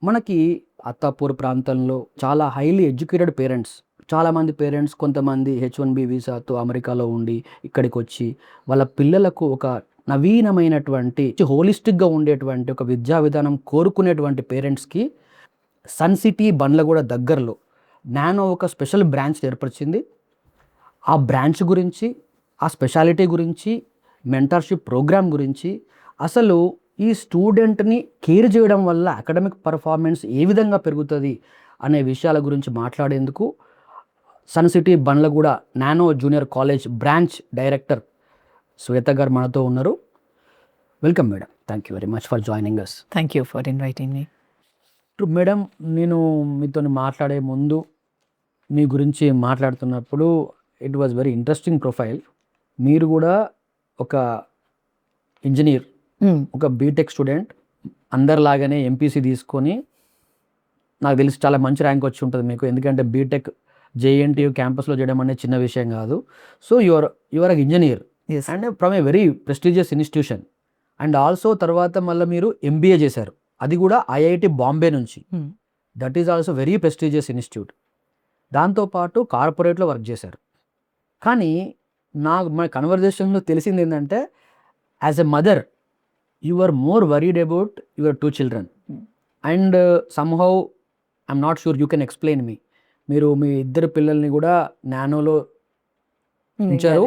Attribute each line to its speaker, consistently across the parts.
Speaker 1: మనకి అత్తాపూర్ ప్రాంతంలో చాలా హైలీ ఎడ్యుకేటెడ్ పేరెంట్స్, చాలామంది పేరెంట్స్ కొంతమంది H1B వీసాతో అమెరికాలో ఉండి ఇక్కడికి వచ్చి వాళ్ళ పిల్లలకు ఒక నవీనమైనటువంటి హోలిస్టిక్గా ఉండేటువంటి ఒక విద్యా విధానం కోరుకునేటువంటి పేరెంట్స్కి సన్ సిటీ బండ్లగూడ దగ్గరలో నానో ఒక స్పెషల్ బ్రాంచ్ ఏర్పరిచింది. ఆ బ్రాంచ్ గురించి, ఆ స్పెషాలిటీ గురించి, మెంటర్షిప్ ప్రోగ్రామ్ గురించి, అసలు ఈ స్టూడెంట్ని కేర్ చేయడం వల్ల అకాడమిక్ పర్ఫార్మెన్స్ ఏ విధంగా పెరుగుతుంది అనే విషయాల గురించి మాట్లాడేందుకు Sun City Bandlaguda Nano junior college branch director Shweta గారు మనతో ఉన్నారు. Welcome madam. Thank you very much for joining us.
Speaker 2: Thank you for inviting me.
Speaker 1: Madam, నేను మీతో మాట్లాడే ముందు మీ గురించి మాట్లాడుతున్నప్పుడు it was very interesting profile. మీరు కూడా ఒక ఇంజనీర్, ఒక బీటెక్ స్టూడెంట్, అందరిలాగానే ఎంపీసీ తీసుకొని, నాకు తెలిసి చాలా మంచి ర్యాంక్ వచ్చి ఉంటుంది మీకు, ఎందుకంటే బీటెక్ JNTU క్యాంపస్లో చేయడం అనేది చిన్న విషయం కాదు. So your engineer
Speaker 2: Yes.
Speaker 1: And from a very prestigious institution. And also తర్వాత మళ్ళీ మీరు MBA చేశారు, అది కూడా IIT బాంబే నుంచి. That is also very prestigious institute. దాంతోపాటు కార్పొరేట్లో వర్క్ చేశారు. కానీ నాకు మన కన్వర్జేషన్లో తెలిసింది ఏంటంటే, as a mother you are more worried about your 2 children and somehow I'm not sure you can explain me. మీరు మీ ఇద్దరు పిల్లల్ని కూడా నానోలో ఉంచారు.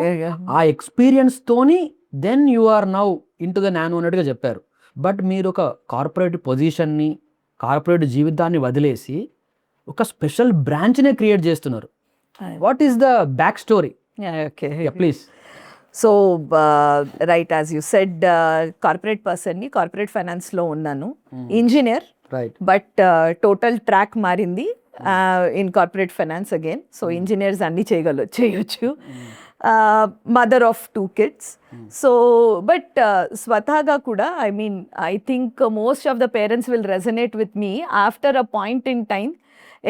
Speaker 1: ఆ ఎక్స్పీరియన్స్తోని then you are now into the Nano అన్నట్టుగా చెప్పారు. బట్ మీరు ఒక కార్పొరేట్ పొజిషన్ని, కార్పొరేట్ జీవితాన్ని వదిలేసి ఒక స్పెషల్ బ్రాంచ్నే క్రియేట్ చేస్తున్నారు. What is the back story?
Speaker 2: Okay.
Speaker 1: Please.
Speaker 2: So, right, as you said, corporate person ni corporate finance lo unnanu. Engineer,
Speaker 1: right.
Speaker 2: but total track marindi in corporate finance again. So, engineers anni cheyochu. Mother of 2 kids. So, but swataga kuda, I mean, I think most of the parents will resonate with me after a point in time.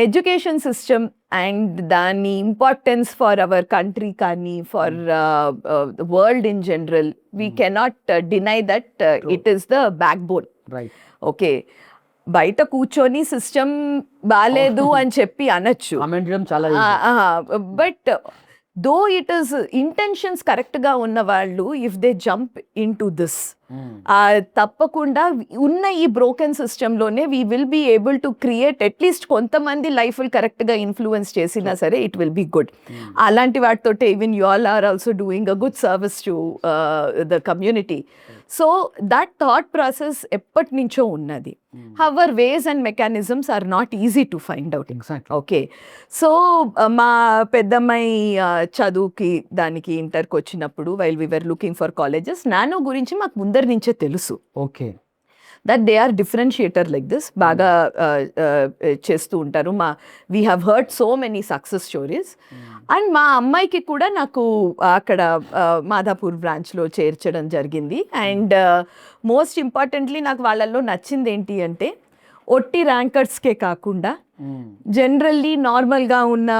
Speaker 2: Education system and the importance for our country kani, for the world in general, we cannot deny that it is the backbone.
Speaker 1: Right.
Speaker 2: Okay, బయట కూర్చొని system బాలేదు అని చెప్పి అనొచ్చు,
Speaker 1: comment చేయడం చాలా
Speaker 2: but though it is intentions కరెక్ట్గా ఉన్న వాళ్ళు, if they jump into this, తప్పకుండా ఉన్న ఈ బ్రోకెన్ సిస్టంలోనే we will be able to create at least కొంతమంది లైఫ్ కరెక్ట్గా ఇన్ఫ్లుయెన్స్ చేసినా సరే ఇట్ విల్ బీ గుడ్. అలాంటి వాటితోటే even you all are also doing a good service to the community. So that thought process ఎప్పటి నుంచో ఉన్నది. Our ways and mechanisms are not easy to find out.
Speaker 1: Exactly.
Speaker 2: Okay, so మా పెద్దమ్మాయి చదువుకి దానికి ఇంటర్కి వచ్చినప్పుడు while we were looking for colleges, Nano గురించి మాకు ముందరి నుంచే తెలుసు
Speaker 1: okay.
Speaker 2: That they are differentiator like this, బాగా చేస్తూ ఉంటారు. We have heard so many success stories. And మా అమ్మాయికి కూడా నాకు అక్కడ మాధాపూర్ బ్రాంచ్లో చేర్చడం జరిగింది. అండ్ మోస్ట్ ఇంపార్టెంట్లీ నాకు వాళ్ళల్లో నచ్చింది ఏంటి అంటే, ఒట్టి ర్యాంకర్స్కే కాకుండా జనరల్లీ నార్మల్గా ఉన్న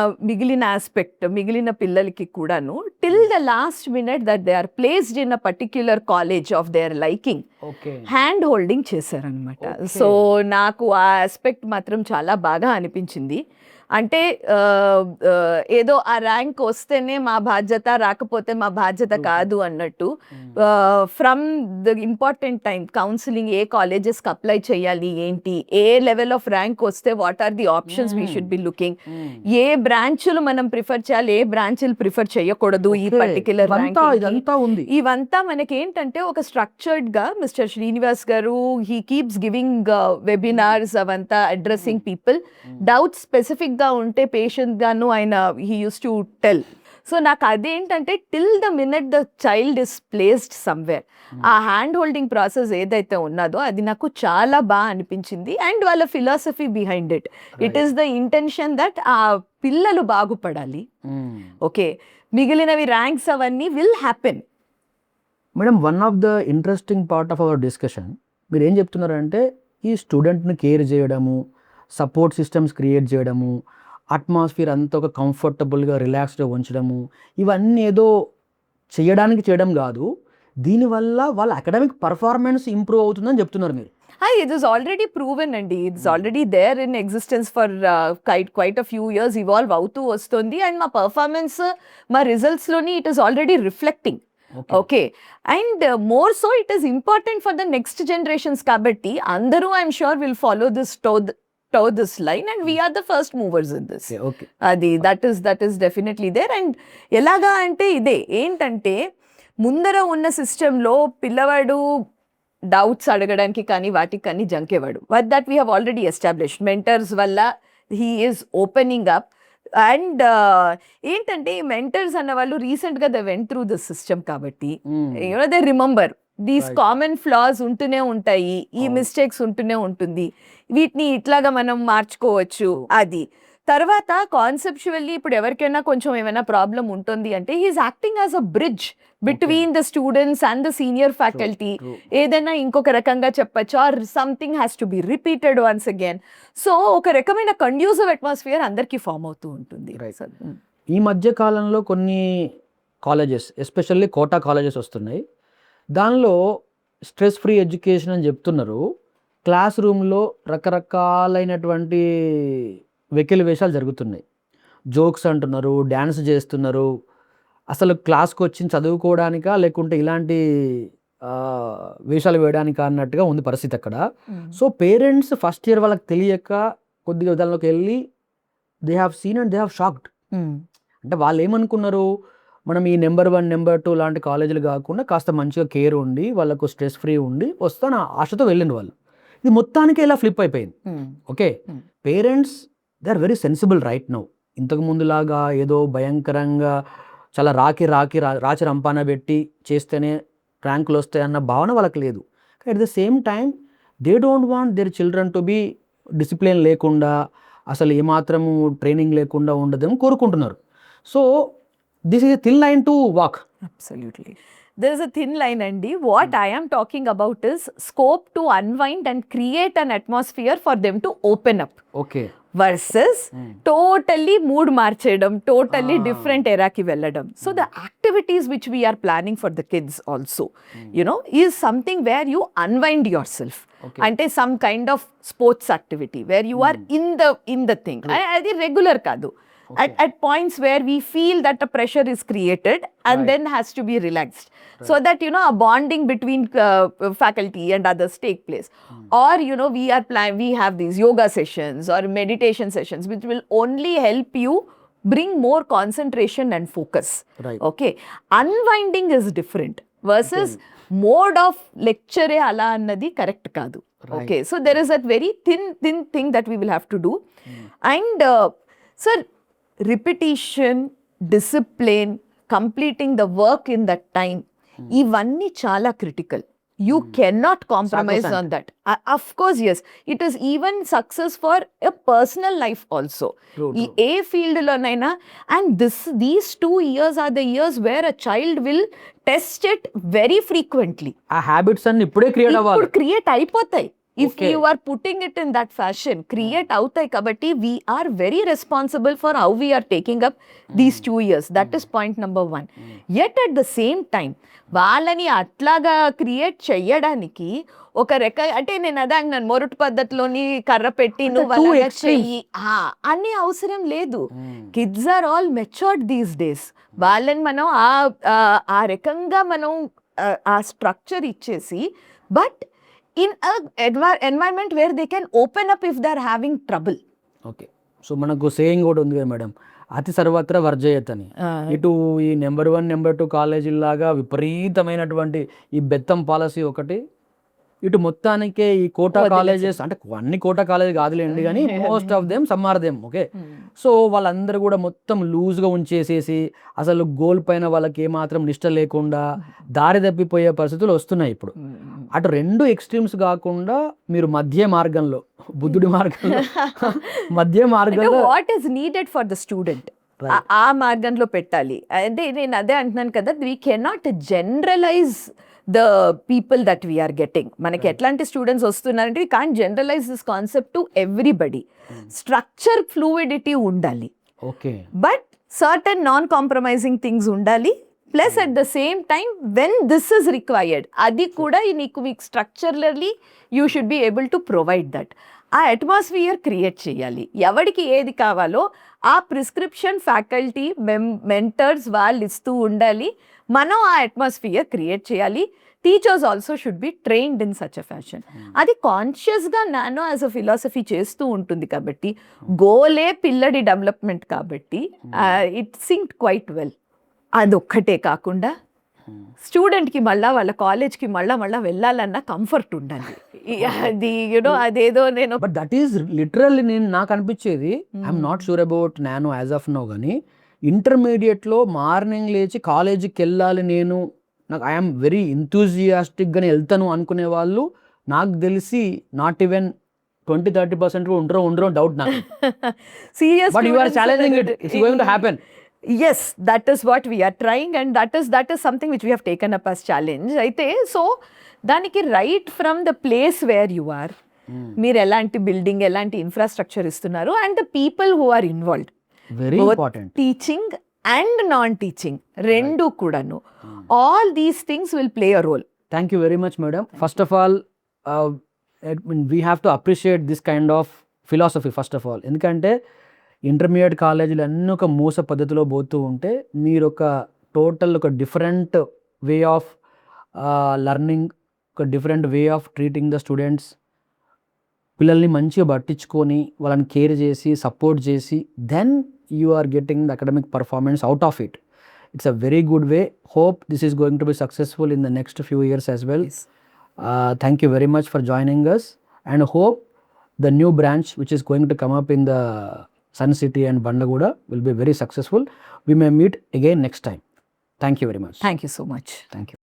Speaker 2: మిగిలిన పిల్లలకి కూడాను till the last minute that they are placed in a particular college of their liking
Speaker 1: okay.
Speaker 2: Hand holding చేశారనమాట. సో నాకు ఆ ఆస్పెక్ట్ మాత్రం చాలా బాగా అనిపించింది. అంటే ఏదో ఆ ర్యాంక్ వస్తేనే మా బాధ్యత, రాకపోతే మా బాధ్యత కాదు అన్నట్టు, from the important time counselling, ఏ కాలేజెస్కి అప్లై చేయాలి ఏంటి, ఏ లెవెల్ ఆఫ్ ర్యాంక్ వస్తే what are the options we should be looking, ఏ బ్రాంచ్లు మనం ప్రిఫర్ చేయాలి, ఏ బ్రాంచ్లు ప్రిఫర్ చేయకూడదు ఈ పర్టిక్యులర్ ర్యాంక్,
Speaker 1: ఇదంతా ఉంది.
Speaker 2: ఇవంతా మనకి ఏంటంటే ఒక స్ట్రక్చర్డ్ గా మిస్టర్ శ్రీనివాస్ గారు హీ కీప్స్ గివింగ్ వెబినార్స్, అవంతా అడ్రస్సింగ్ పీపుల్, డౌట్స్ స్పెసిఫిక్ గా ఉంటే పేషెంట్ గాను ఆయన he use to tell. So నాకు అదేంటంటే till the minute the child is placed somewhere, ఆ హ్యాండ్ హోల్డింగ్ ప్రాసెస్ ఏదైతే ఉన్నదో అది నాకు చాలా బాగా అనిపించింది. అండ్ వాళ్ళ philosophy behind it, it is the intention that ఆ పిల్లలు బాగుపడాలి. ఓకే, మిగిలినవి ర్యాంక్స్ అవన్నీ will happen.
Speaker 1: Madam, one of the interesting part of our discussion, మీరు ఏం చెప్తున్నారంటే ఈ స్టూడెంట్ని కేర్ చేయడము, సపోర్ట్ సిస్టమ్స్ క్రియేట్ చేయడము, అట్మాస్ఫియర్ అంతా ఒక కంఫర్టబుల్గా రిలాక్స్డ్గా ఉంచడము, ఇవన్నీ ఏదో చేయడం కాదు, దీనివల్ల వాళ్ళ అకాడమిక్ పర్ఫార్మెన్స్ ఇంప్రూవ్ అవుతుందని చెప్తున్నారు మీరు.
Speaker 2: It is already proven అండి. It's already there in existence for quite a few years. Evolve అవుతూ వస్తుంది అండ్ మా పర్ఫార్మెన్స్ మా రిజల్ట్స్ లోని it is already reflecting. Okay, and more so it is important for the next generations కాబట్టి అందరూ I'm sure will follow this toe this line and we are the first movers in this.
Speaker 1: Okay.
Speaker 2: అది that is definitely there. And ఎలాగా అంటే ఇదే ఏంటంటే ముందర ఉన్న సిస్టంలో పిల్లవాడు డౌట్స్ అడగడానికి కానీ వాటికి కానీ జంకేవాడు. But that we have already established mentors వల్ల he is opening up. And ఏంటంటే ఈ మెంటర్స్ అన్న వాళ్ళు రీసెంట్గా they went through this system కాబట్టి you know they remember these common flaws ఉంటూనే ఉంటాయి, ఈ మిస్టేక్స్ ఉంటూనే ఉంటుంది, వీటిని ఇట్లాగా మనం మార్చుకోవచ్చు. అది తర్వాత కాన్సెప్చువల్లీ ఇప్పుడు ఎవరికైనా కొంచెం ఏమైనా ప్రాబ్లం ఉంటుంది అంటే he's acting as a bridge between the students and the senior faculty. ఏదైనా ఇంకొక రకంగా చెప్పచ్చు or something has to be repeated once again. So ఒక రకమైన కండ్యూసివ్ అట్మాస్ఫియర్ అందరికీ ఫామ్ అవుతూ ఉంటుంది.
Speaker 1: ఈ మధ్య కాలంలో కొన్ని కాలేజెస్ ఎస్పెషల్లీ కోటా కాలేజెస్ వస్తున్నాయి. దానిలో స్ట్రెస్ ఫ్రీ ఎడ్యుకేషన్ అని చెప్తున్నారు. క్లాస్ రూమ్లో రకరకాలైనటువంటి వెకిలి వేషాలు జరుగుతున్నాయి. జోక్స్ అంటున్నారు, డ్యాన్స్ చేస్తున్నారు. అసలు క్లాస్కి వచ్చి చదువుకోవడానికా లేకుంటే ఇలాంటి వేషాలు వేయడానికా అన్నట్టుగా ఉంది పరిస్థితి అక్కడ. సో పేరెంట్స్ ఫస్ట్ ఇయర్ వాళ్ళకి తెలియక కొద్దిగా దానిలోకి వెళ్ళి they have seen and they have shocked. అంటే వాళ్ళు ఏమనుకున్నారు, మనం ఈ నెంబర్ 1 నెంబర్ 2 లాంటి కాలేజీలు కాకుండా కాస్త మంచిగా కేర్ ఉండి వాళ్ళకు స్ట్రెస్ ఫ్రీ ఉండి వస్తాను ఆశతో వెళ్ళిన వాళ్ళు. ఇది మొత్తానికి ఇలా ఫ్లిప్ అయిపోయింది. Okay, parents they are very sensible right now. ఇంతకు ముందులాగా ఏదో భయంకరంగా చాలా రాచి రంపాన పెట్టి చేస్తేనే ర్యాంకులు వస్తాయన్న భావన వాళ్ళకి లేదు. At the same time they don't want their children to be discipline లేకుండా అసలు ఏమాత్రము ట్రైనింగ్ లేకుండా ఉండదని కోరుకుంటున్నారు. So this is a thin line to walk.
Speaker 2: Absolutely. There is a thin line andi. What I am talking about is scope to unwind and create an atmosphere for them to open up.
Speaker 1: Okay.
Speaker 2: Versus totally mood marchedam, totally different era ki velladam. So the activities which we are planning for the kids also, you know, is something where you unwind yourself.
Speaker 1: Okay.
Speaker 2: Ante some kind of sports activity where you are in the thing. Adi regular kadu. Okay. At points where we feel that a pressure is created and then has to be relaxed, so that you know a bonding between faculty and others take place. Or you know we have these yoga sessions or meditation sessions which will only help you bring more concentration and focus.
Speaker 1: Right.
Speaker 2: Okay, unwinding is different versus mode of lecture ala annadi correct kaadu.
Speaker 1: Right.
Speaker 2: Okay, so there is that very thin thing that we will have to do. And sir, repetition, discipline, completing the work in that time, ivanni chala critical. You cannot compromise on that. Of course, yes. It is even success for a personal life also.
Speaker 1: True.
Speaker 2: A field lo naina, and these 2 years are the years where a child will test it very frequently.
Speaker 1: ఆ habits అన్ని ఇప్పుడే create అవ్వాలి.
Speaker 2: ఇప్పుడు create అయిపోతాయి. If you are putting it in that fashion, create outai kabatti, we are very responsible for how we are taking up these 2 years. That is point number 1. Yet at the same time, వాళ్ళని అట్లాగా create చెయ్యడానికి ఒక అంటే నేను అదే అంటున్నాను, మొరటు పద్ధతిలోని కర్ర పెట్టి నువ్వు అలాగా చెయ్యి అన్ని అవసరం లేదు. Kids are all matured these days. వాళ్ళని మనం ఆ రకంగా మనం ఆ స్ట్రక్చర్ ఇచ్చేసి, but in a environment where they can open up if they are having trouble.
Speaker 1: Okay, so మనకు సేయింగ్ కూడా ఉంది కదా మేడం, అతి సర్వత్ర వర్జయత్ అని. ఇటు ఈ నెంబర్ 1 నెంబర్ 2 కాలేజీలాగా విపరీతమైనటువంటి ఈ బెత్తం పాలసీ ఒకటి, ఇటు మొత్తానికే ఈ కోటా కాలేజెస్, అంటే అన్ని కోటా కాలేజ్ కాదులేండి కానీ most of them some are them. Okay, so వాళ్ళందరూ కూడా మొత్తం లూజ్గా ఉంచేసేసి అసలు గోల్ పైన వాళ్ళకి ఏమాత్రం నిష్ట లేకుండా దారి తప్పిపోయే పరిస్థితులు వస్తున్నాయి ఇప్పుడు. అటు 2 ఎక్స్ట్రీమ్స్ కాకుండా మీరు మధ్య మార్గంలో, బుద్ధుడి మార్గంలో మధ్య మార్గంలో
Speaker 2: what is needed for the student ఆ మార్గంలో పెట్టాలి. అంటే నేను అదే అంటున్నాను కదా, we cannot generalize the people that we are getting. మనకి ఎట్లాంటి స్టూడెంట్స్ వస్తున్నారంటే we can't generalize this concept to everybody. Structure fluidity ఉండాలి.
Speaker 1: Okay,
Speaker 2: but certain non compromising things ఉండాలి. Plus at the same time when this is required అది కూడా మీకు structurally you should be able to provide that. ఆ atmosphere create చేయాలి. ఎవరికి ఏది కావాలో ఆ ప్రిస్క్రిప్షన్ ఫ్యాకల్టీ మెంటర్స్ వాళ్ళు ఇస్తూ ఉండాలి. మనం ఆ అట్మాస్ఫియర్ క్రియేట్ చేయాలి. Teachers also should be trained in such a fashion. అది కాన్షియస్గా నానో యాజ్ అ ఫిలాసఫీ చేస్తూ ఉంటుంది కాబట్టి గోలే పిల్లడి డెవలప్మెంట్ కాబట్టి ఇట్ సింక్ క్వైట్ వెల్. అదొక్కటే కాకుండా స్టూడెంట్కి మళ్ళా వాళ్ళ కాలేజ్కి మళ్ళా వెళ్ళాలన్న కంఫర్ట్ ఉండాలి. అది యూనో అదేదో నేను
Speaker 1: బట్ దట్ ఈస్ లిటరల్లీ నాకు అనిపించేది I'm not sure about Nano as of now, కానీ ఇంటర్మీడియట్లో మార్నింగ్ లేచి కాలేజీకి వెళ్ళాలి నాకు ఐఎమ్ వెరీ ఎంతూజియాస్టిక్గానే వెళ్తాను అనుకునే వాళ్ళు నాకు తెలిసి నాట్ ఈవెన్ 20-30% ఉండరో డౌట్ నాకు.
Speaker 2: Serious
Speaker 1: but you are challenging it, it's going to happen.
Speaker 2: Yes, that is what we are trying, and that is something which we have taken up as challenge. అయితే so దానికి right from the place where you are, మీరు ఎలాంటి building ఎలాంటి infrastructure ఇస్తున్నారు, and the people who are involved,
Speaker 1: very important,
Speaker 2: teaching and non teaching రెండు కూడాను, all these things will play a role.
Speaker 1: Thank you very much madam. First of all we have to appreciate this kind of philosophy first of all. ఎందుకంటే intermediate కాలేజీలు అన్నీ ఒక మూస పద్ధతిలో పోతూ ఉంటే మీరు ఒక టోటల్ ఒక డిఫరెంట్ వే ఆఫ్ లర్నింగ్, ఒక different way of treating the students, పిల్లల్ని మంచిగా పట్టించుకొని వాళ్ళని కేర్ చేసి సపోర్ట్ చేసి then you are getting the academic performance out of it. It's a very good way. Hope this is going to be successful in the next few years as well. Thank you very much for joining us, and hope the new branch which is going to come up in the Sun City and Bandaguda will be very successful. We may meet again next time. Thank you very much.
Speaker 2: Thank you so much.
Speaker 1: Thank you.